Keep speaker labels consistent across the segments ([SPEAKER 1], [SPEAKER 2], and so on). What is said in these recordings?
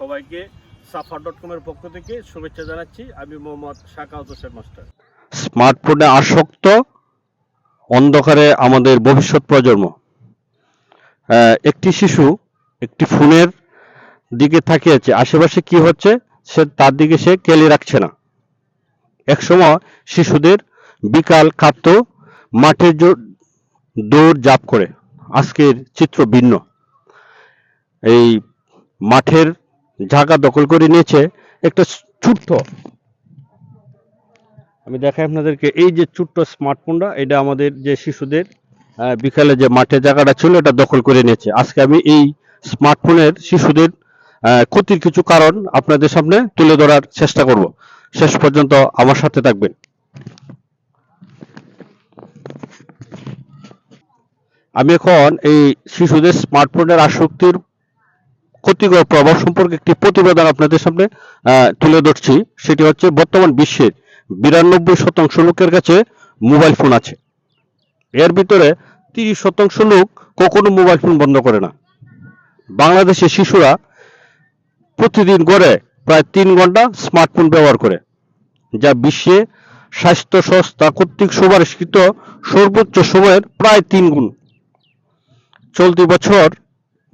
[SPEAKER 1] সবাইকে সাফা.com-এর পক্ষ থেকে শুভেচ্ছা জানাচ্ছি। আমি মোহাম্মদ শাকাওয়াত হোসেন মাস্টার।
[SPEAKER 2] স্মার্টফোনে আসক্ত অন্ধকারে আমাদের ভবিষ্যৎ প্রজন্ম। একটি শিশু একটি ফোনের দিকে তাকিয়ে আছে, আশেপাশে কি হচ্ছে সে তার দিকে সে খেয়ালই রাখছে না। একসময় শিশুদের বিকাল কাঁদত মাঠে দৌড় ঝাঁপ করে। আজকের চিত্র ভিন্ন। এই মাঠের জায়গা দখল করে নিয়েছে একটা ছোট্ট, আমি দেখাই আপনাদেরকে, এই যে ছোট্ট স্মার্টফোনটা, এটা আমাদের যে শিশুদের বিকালে যে মাঠে জায়গাটা ছিল এটা দখল করে নিয়েছে। আজকে আমি এই স্মার্টফোনের শিশুদের ক্ষতির কিছু কারণ আপনাদের সামনে তুলে ধরার চেষ্টা করব। শেষ পর্যন্ত আমার সাথে থাকবেন। আমি এখন এই শিশুদের স্মার্টফোনের আসক্তির ক্ষতিকর প্রভাব সম্পর্কে একটি প্রতিবেদন আপনাদের সামনে তুলে ধরছি। সেটি হচ্ছে, বর্তমান বিশ্বের 92% লোকের কাছে মোবাইল ফোন আছে। এর ভিতরে 30% লোক কখনো মোবাইল ফোন বন্ধ করে না। বাংলাদেশের শিশুরা প্রতিদিন গড়ে প্রায় 3 ঘন্টা স্মার্টফোন ব্যবহার করে, যা বিশ্বে স্বাস্থ্য সংস্থা কর্তৃক সুপারিশকৃত সর্বোচ্চ সময়ের প্রায় 3 গুণ। চলতি বছর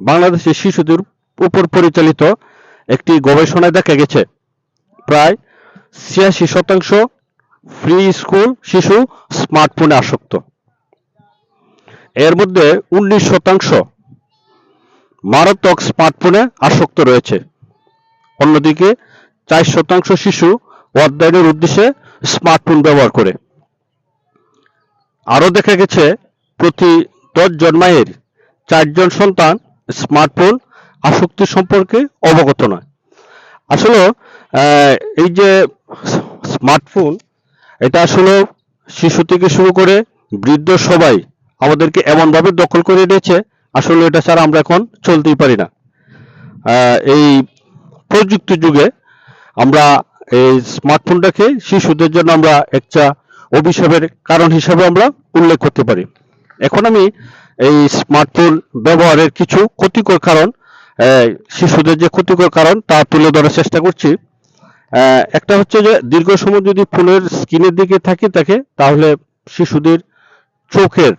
[SPEAKER 2] বাংলাদেশের শিশুদের উপর পরিচালিত একটি গবেষণায় দেখা গেছে প্রায় 86% প্রি স্কুল শিশু স্মার্টফোনে আসক্ত। এর মধ্যে 19% মারাত্মক স্মার্টফোনে আসক্ত রয়েছে। অন্যদিকে 4% শিশু অধ্যয়নের উদ্দেশ্যে স্মার্টফোন ব্যবহার করে। আরও দেখা গেছে প্রতি 10 জন মায়ের 4 জন সন্তান স্মার্টফোন আসক্তি সম্পর্কে অবগত নয়। আসলে এই যে স্মার্টফোন, এটা আসলে শিশু থেকে শুরু করে বৃদ্ধ সবাই আমাদেরকে এমনভাবে দখল করে নিয়েছে, আসলে এটা ছাড়া আমরা এখন চলতেই পারি না। এই প্রযুক্তি যুগে আমরা এই স্মার্টফোনটাকে শিশুদের জন্য আমরা একটা অভিশাপের কারণ হিসাবে আমরা উল্লেখ করতে পারি। এখন আমি এই স্মার্টফোন ব্যবহারের কিছু ক্ষতিকর কারণ, শিশুদের যে ক্ষতিকর কারণ তা তুলে ধরার চেষ্টা করছি। একটা হচ্ছে যে, দীর্ঘ সময় যদি ফোনের স্ক্রিনের দিকে থাকে তাহলে শিশুদের চোখের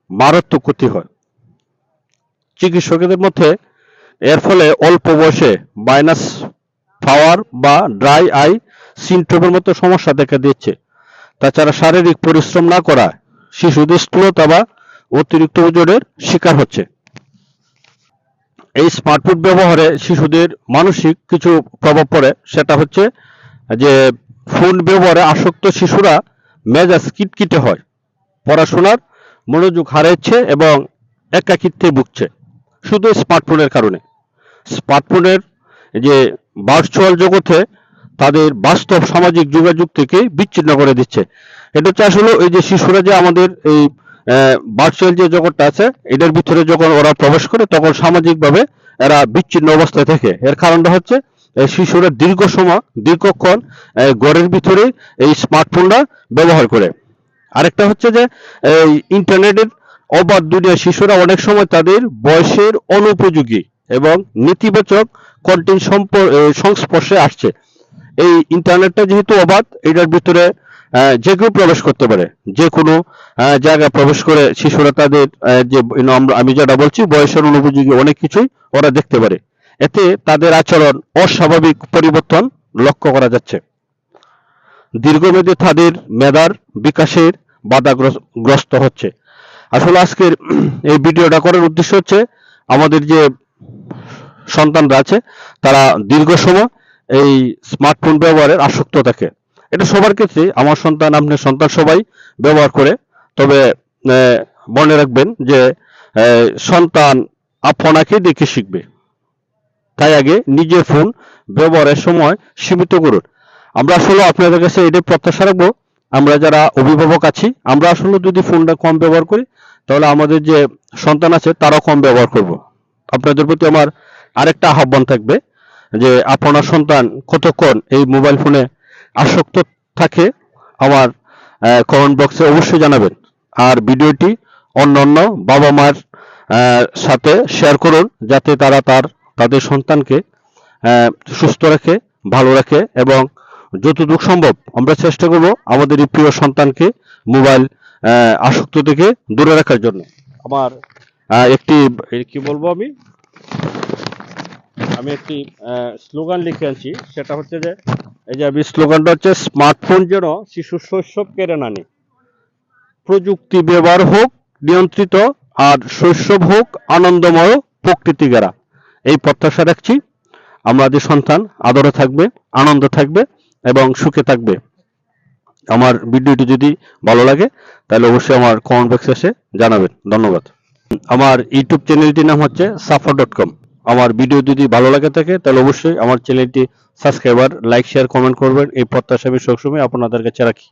[SPEAKER 2] মারাত্মক ক্ষতি হয়। চিকিৎসকদের মধ্যে এর ফলে অল্প বয়সে মাইনাস পাওয়ার বা ড্রাই আই সিনড্রোমের মতো সমস্যা দেখা দিচ্ছে। তাছাড়া শারীরিক পরিশ্রম না করা শিশুদের স্থূলতা বা অতিরিক্ত ওজনের শিকার হচ্ছে। এই স্মার্টফোন ব্যবহারে শিশুদের মানসিক কিছু প্রভাব পড়ে। সেটা হচ্ছে যে, ফোন ব্যবহারে আসক্ত শিশুরা মেজাজ খিটখিটে হয়, পড়াশোনার মনোযোগ হারাচ্ছে এবং একাকিত্বে ভুগছে, শুধু স্মার্টফোনের কারণে। স্মার্টফোনের যে ভার্চুয়াল জগতে তাদের বাস্তব সামাজিক যোগাযোগ থেকে বিচ্ছিন্ন করে দিচ্ছে। এটা হচ্ছে আসলে এই যে শিশুরা যে আমাদের এই ভার্চুয়াল যে জগৎটা আছে এটার ভিতরে যখন ওরা প্রবেশ করে তখন সামাজিকভাবে এরা বিচ্ছিন্ন অবস্থায় থাকে। এর কারণটা হচ্ছে শিশুরা দীর্ঘক্ষণ ঘরের ভিতরে এই স্মার্টফোনটা ব্যবহার করে। আরেকটা হচ্ছে যে, এই ইন্টারনেটের অবাধ দুনিয়া শিশুরা অনেক সময় তাদের বয়সের অনুপযোগী এবং নেতিবাচক কন্টেন্ট সংস্পর্শে আসছে। এই ইন্টারনেটটা যেহেতু অবাধ, এটার ভিতরে যে কেউ প্রবেশ করতে পারে, যে কোনো জায়গায় প্রবেশ করে শিশুরা তাদের যে আমি যেটা বলছি বয়সের অনুপযোগী অনেক কিছুই ওরা দেখতে পারে। এতে তাদের আচরণ অস্বাভাবিক পরিবর্তন লক্ষ্য করা যাচ্ছে। দীর্ঘমেয়াদে তাদের মেধার বিকাশের বাধাগ্রস্ত হচ্ছে। আসলে আজকের এই ভিডিওটা করার উদ্দেশ্য হচ্ছে, আমাদের যে সন্তানরা আছে তারা দীর্ঘ সময় এই স্মার্টফোন ব্যবহারের আসক্ত থাকে। এটা সবার ক্ষেত্রে, আমার সন্তান, আপনার সন্তান সবাই ব্যবহার করে। তবে মনে রাখবেন যে সন্তান আপনাকে দেখে শিখবে, তাই আগে নিজের ফোন ব্যবহারের সময় সীমিত করুন। আমরা আসলে আপনাদের কাছে এটাই প্রত্যাশা রাখবো, আমরা যারা অভিভাবক আছি আমরা আসলে যদি ফোনটা কম ব্যবহার করি তাহলে আমাদের যে সন্তান আছে তারাও কম ব্যবহার করব। আপনাদের প্রতি আমার আরেকটা আহ্বান থাকবে যে, আপনার সন্তান কতক্ষণ এই মোবাইল ফোনে আসক্ত থাকে আমার কমেন্ট বক্সে অবশ্যই জানাবেন। আর ভিডিওটি অন্যান্য বাবা মার সাথে শেয়ার করুন, যাতে তারা তাদের সন্তানকে সুস্থ রাখে, ভালো রাখে এবং যতটুকু সম্ভব আমরা চেষ্টা করব আমাদের এই প্রিয় সন্তানকে মোবাইল আসক্ত থেকে দূরে রাখার জন্য। আমার একটি কি বলবো আমি একটি স্লোগান লিখে আনছি, সেটা হচ্ছে যে এই যে আমি স্লোগানটা হচ্ছে স্মার্টফোন যেন শিশুর শৈশব কেড়ে না নেয়, প্রযুক্তি ব্যবহার হোক নিয়ন্ত্রিত আর শৈশব হোক আনন্দময় প্রকৃতি গেরা। এই প্রত্যাশা রাখছি আমাদের সন্তান আদরে থাকবে, আনন্দ থাকবে এবং সুখে থাকবে। আমার ভিডিওটি যদি ভালো লাগে তাহলে অবশ্যই আমার কমেন্ট বক্সে এসে জানাবেন। ধন্যবাদ। আমার ইউটিউব চ্যানেলটির নাম হচ্ছে safa.com। আমার ভিডিও যদি ভালো লাগে থাকে তাহলে অবশ্যই আমার চ্যানেলটি সাবস্ক্রাইবার, লাইক, শেয়ার, কমেন্ট করবেন। এই প্রত্যাশা আমি সবসময় আপনাদের কাছে রাখি।